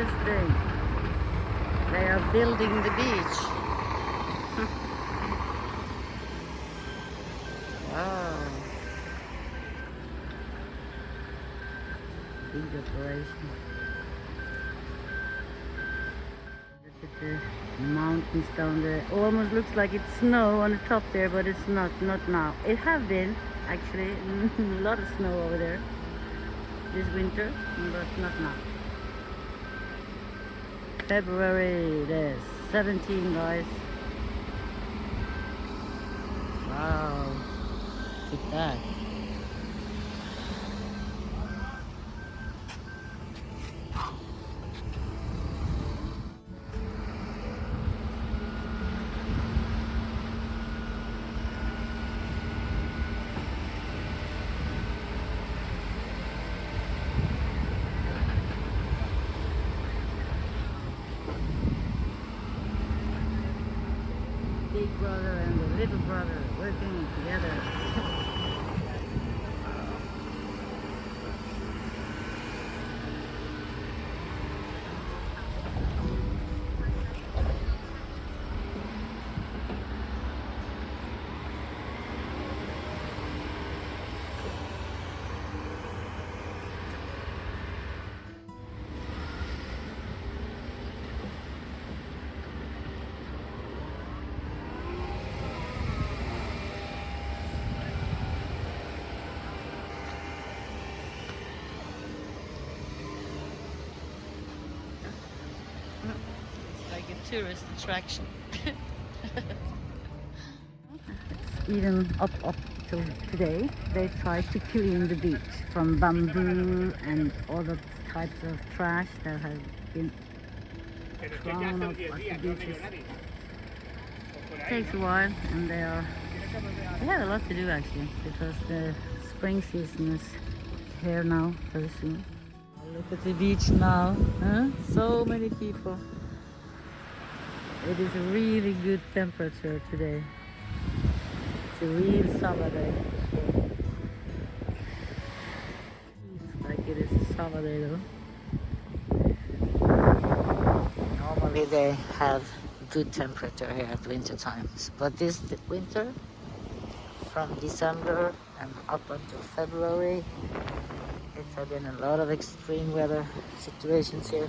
interesting. They are building the beach. Wow. Big operation. Look at the mountains down there. Almost looks like it's snow on the top there, but it's not now. It have been actually a lot of snow over there this winter, but not now. February, there's 17, guys. Wow, look at that. Big brother and the little brother working together. Like a tourist attraction. It's even up till today. They try to clean the beach from bamboo and other types of trash that has been thrown up at the beaches. It takes a while, and they have a lot to do actually, because the spring season is here now very soon. Look at the beach now, huh? So many people. It is a really good temperature today. It's a real summer day. It's like it is a summer day though. Normally they have good temperature here at winter times, but this winter, from December and up until February, it's been a lot of extreme weather situations here.